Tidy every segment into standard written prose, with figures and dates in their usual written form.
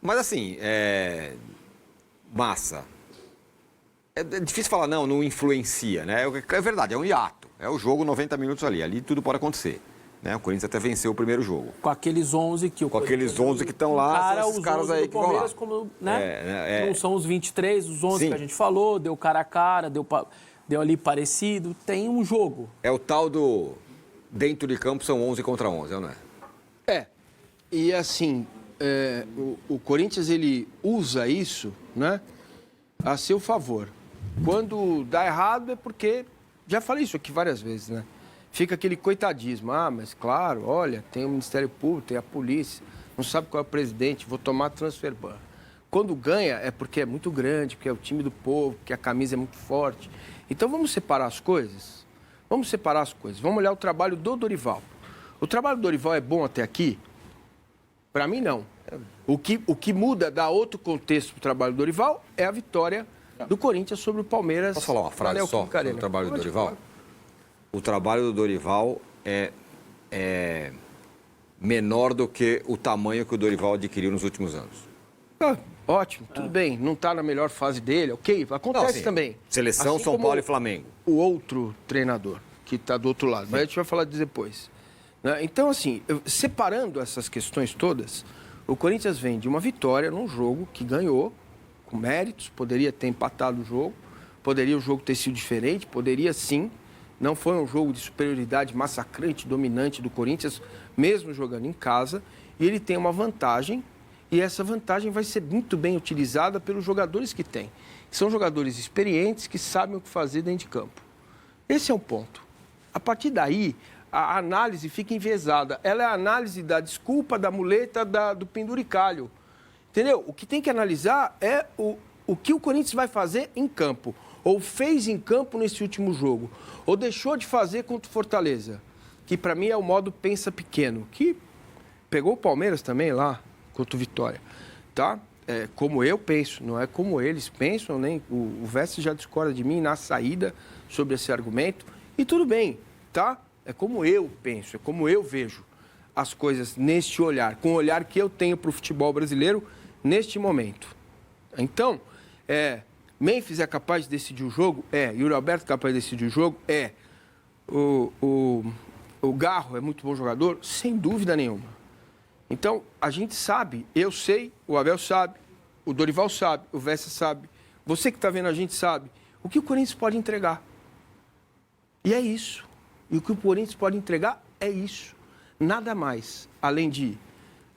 Mas assim, massa. É difícil falar, não influencia, né? É verdade, é um hiato. É o jogo 90 minutos ali tudo pode acontecer. Né? O Corinthians até venceu o primeiro jogo. Com aqueles 11 que o Corinthians... Com aqueles 11 que estão lá, são esses caras aí que vão lá. Como, né? Não são os 23, os 11 que a gente falou, deu cara a cara, deu ali parecido, tem um jogo. É o tal do... Dentro de campo são 11 contra 11, não é? E assim, o Corinthians, ele usa isso, né, a seu favor. Quando dá errado é porque, já falei isso aqui várias vezes, né? Fica aquele coitadismo. Mas claro, olha, tem o Ministério Público, tem a polícia, não sabe qual é o presidente, vou tomar transfer ban. Quando ganha é porque é muito grande, porque é o time do povo, porque a camisa é muito forte. Então vamos separar as coisas? Vamos separar as coisas. Vamos olhar o trabalho do Dorival. O trabalho do Dorival é bom até aqui? Para mim, não. O que muda, dá outro contexto para o trabalho do Dorival, é a vitória do Corinthians sobre o Palmeiras. Posso falar uma frase só sobre o trabalho do Dorival? O trabalho do Dorival é menor do que o tamanho que o Dorival adquiriu nos últimos anos. Ótimo, tudo bem. Não está na melhor fase dele, ok. Acontece também. Seleção, assim São Paulo e Flamengo. O outro treinador, que está do outro lado. Mas a gente vai falar disso depois. Então, assim, separando essas questões todas, o Corinthians vem de uma vitória num jogo que ganhou, com méritos, poderia ter empatado o jogo, poderia o jogo ter sido diferente, poderia sim. Não foi um jogo de superioridade massacrante, dominante do Corinthians, mesmo jogando em casa. E ele tem uma vantagem, e essa vantagem vai ser muito bem utilizada pelos jogadores que tem. São jogadores experientes que sabem o que fazer dentro de campo. Esse é o ponto. A partir daí, a análise fica enviesada. Ela é a análise da desculpa, da muleta, do penduricalho. Entendeu? O que tem que analisar é o que o Corinthians vai fazer em campo. Ou fez em campo nesse último jogo. Ou deixou de fazer contra o Fortaleza. Que para mim é o modo pensa pequeno. Que pegou o Palmeiras também lá contra o Vitória. Tá? É como eu penso, não é como eles pensam, nem o Veste já discorda de mim na saída sobre esse argumento. E tudo bem, tá? É como eu penso, é como eu vejo as coisas neste olhar, com o olhar que eu tenho para o futebol brasileiro neste momento. Então, Memphis é capaz de decidir o jogo? Yuri Alberto é capaz de decidir o jogo? O Garro é muito bom jogador? Sem dúvida nenhuma. Então, a gente sabe, eu sei, o Abel sabe, o Dorival sabe, o Vessa sabe, você que está vendo a gente sabe, o que o Corinthians pode entregar. E é isso. E o que o Corinthians pode entregar é isso. Nada mais, além de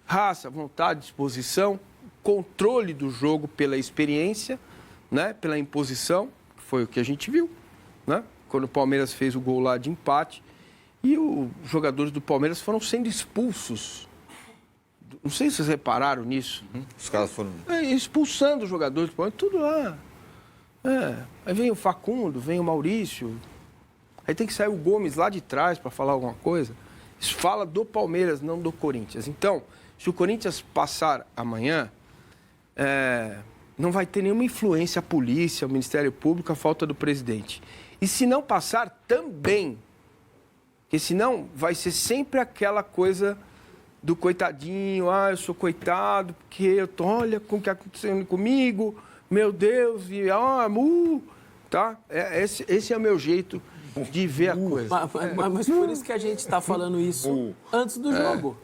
raça, vontade, disposição, controle do jogo pela experiência, né, pela imposição, que foi o que a gente viu, né, quando o Palmeiras fez o gol lá de empate, e os jogadores do Palmeiras foram sendo expulsos. Não sei se vocês repararam nisso. Os caras foram... expulsando os jogadores do Palmeiras, tudo lá. Aí vem o Facundo, vem o Maurício, aí tem que sair o Gomes lá de trás para falar alguma coisa. Isso fala do Palmeiras, não do Corinthians. Então, se o Corinthians passar amanhã, não vai ter nenhuma influência a polícia, o Ministério Público, a falta do presidente. E se não passar, também. Porque senão vai ser sempre aquela coisa do coitadinho, eu sou coitado, porque eu tô, olha o que está acontecendo comigo, meu Deus, tá? Esse é o meu jeito de ver a coisa. Mas por isso que a gente está falando isso antes do jogo.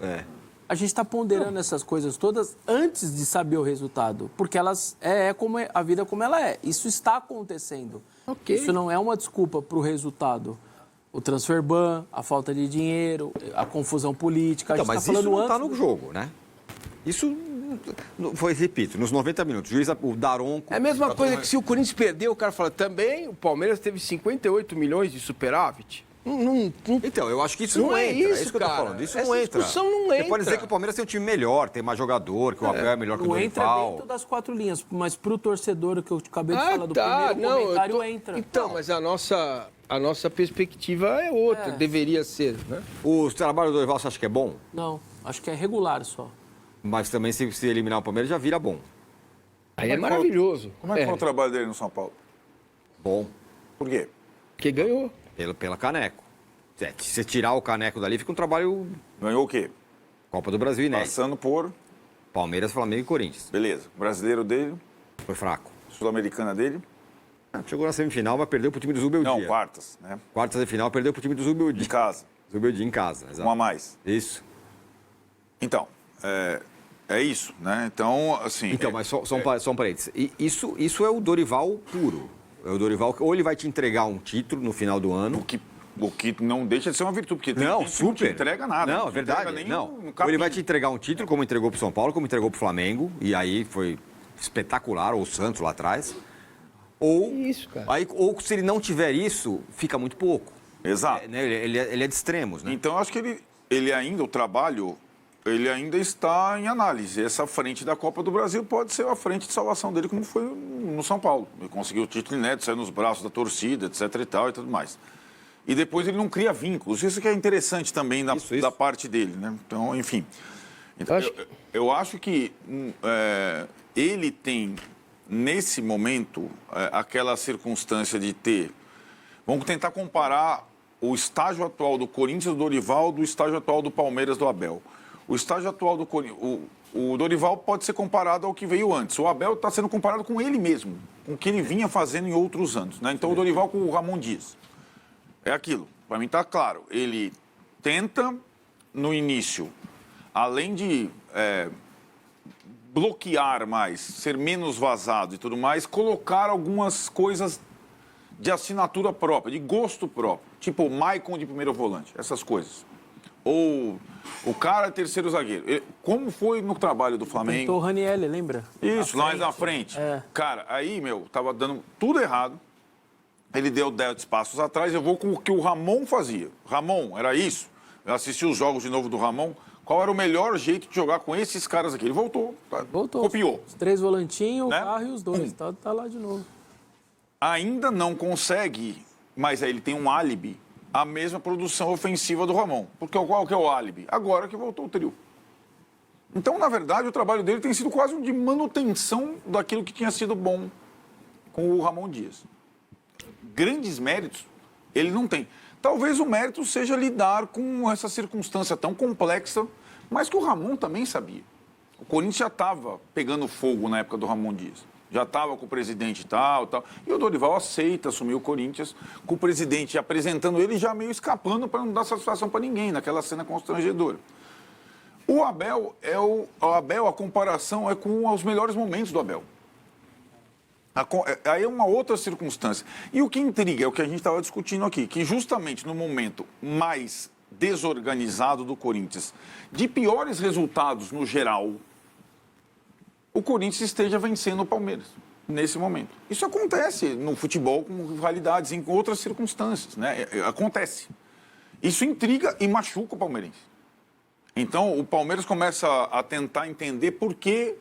A gente está ponderando essas coisas todas antes de saber o resultado, porque elas como a vida como ela é. Isso está acontecendo. Okay. Isso não é uma desculpa para o resultado. O transfer ban, a falta de dinheiro, a confusão política. Então, mas isso não está no jogo, né? Isso foi, repito, nos 90 minutos. O Daronco... É a mesma coisa que se o Corinthians perdeu, o cara fala, também o Palmeiras teve 58 milhões de superávit. Então, eu acho que isso não entra. Isso, é isso que eu tô falando. Isso essa não entra. discussão não entra. Você pode dizer que o Palmeiras tem um time melhor, tem mais jogador, que o Abel é melhor que o Dorival. Não entra dentro das 4 linhas, mas para o torcedor que eu acabei de falar do primeiro comentário, entra. Então, mas a nossa perspectiva é outra, deveria ser, né? O trabalho do Dorival, você acha que é bom? Não, acho que é regular só. Mas também, se eliminar o Palmeiras, já vira bom. Aí é maravilhoso. Como é que foi o trabalho dele no São Paulo? Bom. Por quê? Porque ganhou. Pela caneco. Se você tirar o caneco dali, fica um trabalho... Ganhou o quê? Copa do Brasil, né? Passando por... Palmeiras, Flamengo e Corinthians. Beleza. O brasileiro dele, Foi fraco. sul-americana dele. Chegou na semifinal, mas perdeu pro time do Zubeldia. Não, quartas, né? Quartas de final, perdeu pro time do Zubeldia. De casa. Zubeldia em casa, exato. Um a mais. Isso. Então, é isso, né? Então, assim... Então, mas só um parênteses. Isso é o Dorival puro. É o Dorival que ou ele vai te entregar um título no final do ano. O que não deixa de ser uma virtude, porque Não, tem super. que não te entrega nada. Não, é verdade. Não. Ou ele vai te entregar um título, como entregou pro São Paulo, como entregou pro Flamengo, e aí foi espetacular, ou o Santos lá atrás. Ou, Isso, cara. ou se ele não tiver isso, fica muito pouco. Exato. Né? Ele é de extremos, né? Então, eu acho que ele ainda, o trabalho, ele ainda está em análise. Essa frente da Copa do Brasil pode ser a frente de salvação dele, como foi no São Paulo. Ele conseguiu o título inédito, saiu nos braços da torcida, etc e tal e tudo mais. E depois ele não cria vínculos. Isso que é interessante também da parte dele, né? Então, enfim. Então, eu acho que ele tem, nesse momento, aquela circunstância de ter... Vamos tentar comparar o estágio atual do Corinthians, do Dorival, do estágio atual do Palmeiras, do Abel. O estágio atual do Corinthians... O Dorival pode ser comparado ao que veio antes. O Abel está sendo comparado com ele mesmo, com o que ele vinha fazendo em outros anos, né? Então, o Dorival com o Ramon Dias. É aquilo, para mim está claro. Ele tenta, no início, além de bloquear mais, ser menos vazado e tudo mais, colocar algumas coisas de assinatura própria, de gosto próprio. Tipo o Maicon de primeiro volante, essas coisas. Ou o cara terceiro zagueiro. Como foi no trabalho do Flamengo? Tentou o Ranieri, lembra? Isso, lá mais na frente. Cara, aí, tava dando tudo errado. Ele deu 10 passos atrás, eu vou com o que o Ramon fazia. Ramon, era isso. Eu assisti os jogos de novo do Ramon. Qual era o melhor jeito de jogar com esses caras aqui? Ele voltou. Copiou. Os 3 volantinhos, né? O Carro e os 2. Tá lá de novo. Ainda não consegue, mas aí ele tem um álibi, a mesma produção ofensiva do Ramon. Porque qual que é o álibi? Agora que voltou o trio. Então, na verdade, o trabalho dele tem sido quase um de manutenção daquilo que tinha sido bom com o Ramon Dias. Grandes méritos ele não tem. Talvez o mérito seja lidar com essa circunstância tão complexa, mas que o Ramon também sabia. O Corinthians já estava pegando fogo na época do Ramon Dias. Já estava com o presidente tal. E o Dorival aceita assumir o Corinthians, com o presidente apresentando ele já meio escapando para não dar satisfação para ninguém, naquela cena constrangedora. O Abel, a comparação é com os melhores momentos do Abel. Aí é uma outra circunstância. E o que intriga é o que a gente estava discutindo aqui, que justamente no momento mais desorganizado do Corinthians, de piores resultados no geral, o Corinthians esteja vencendo o Palmeiras, nesse momento. Isso acontece no futebol com rivalidades, em outras circunstâncias, né? Acontece. Isso intriga e machuca o palmeirense. Então, o Palmeiras começa a tentar entender por que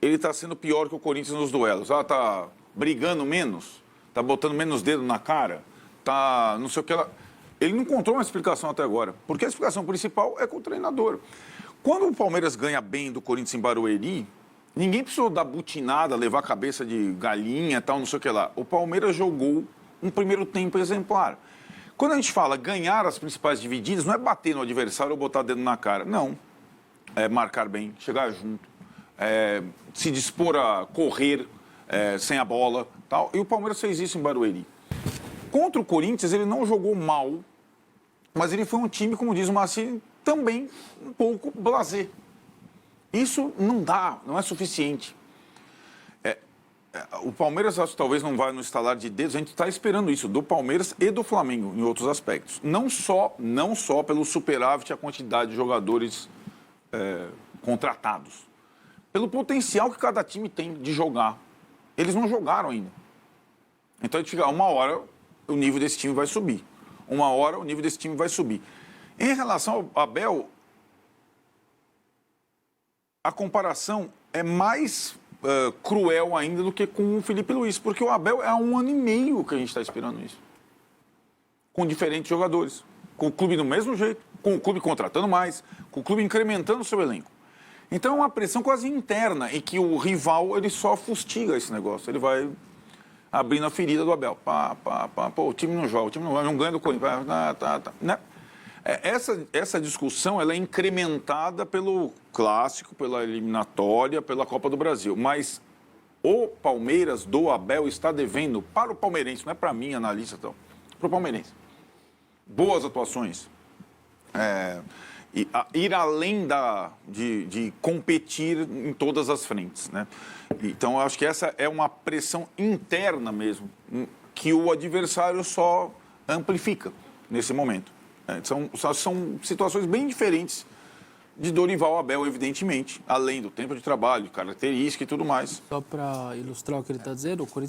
ele está sendo pior que o Corinthians nos duelos. Está brigando menos, está botando menos dedo na cara, está não sei o que lá. Ele não encontrou uma explicação até agora, porque a explicação principal é com o treinador. Quando o Palmeiras ganha bem do Corinthians em Barueri, ninguém precisou dar butinada, levar a cabeça de galinha, tal, não sei o que lá. O Palmeiras jogou um primeiro tempo exemplar. Quando a gente fala ganhar as principais divididas, não é bater no adversário ou botar dedo na cara. Não. É marcar bem, chegar junto, se dispor a correr sem a bola, tal. E o Palmeiras fez isso em Barueri. Contra o Corinthians, ele não jogou mal, mas ele foi um time, como diz o Massini, também um pouco blasé. Isso não dá, não é suficiente. O Palmeiras, acho que talvez não vai no estalar de dedos, a gente está esperando isso do Palmeiras e do Flamengo, em outros aspectos. Não só pelo superávit e a quantidade de jogadores contratados, pelo potencial que cada time tem de jogar. Eles não jogaram ainda. Então a gente fica, uma hora o nível desse time vai subir. Uma hora o nível desse time vai subir. Em relação ao Abel, a comparação é mais cruel ainda do que com o Felipe Luiz, porque o Abel é há 1 ano e meio que a gente está esperando isso. Com diferentes jogadores, com o clube do mesmo jeito, com o clube contratando mais, com o clube incrementando o seu elenco. Então é uma pressão quase interna, em que o rival ele só fustiga esse negócio, ele vai abrindo a ferida do Abel. Pô, o time não joga, o time não ganha do Corinthians. Né? Essa discussão ela é incrementada pelo Clássico, pela eliminatória, pela Copa do Brasil. Mas o Palmeiras do Abel está devendo para o palmeirense, não é para mim, analista, então, para o palmeirense. Boas atuações. Ir além de competir em todas as frentes, né? Então, eu acho que essa é uma pressão interna mesmo, que o adversário só amplifica nesse momento. São situações bem diferentes de Dorival Abel, evidentemente, além do tempo de trabalho, característica e tudo mais. Só para ilustrar o que ele está dizendo, o Corinthians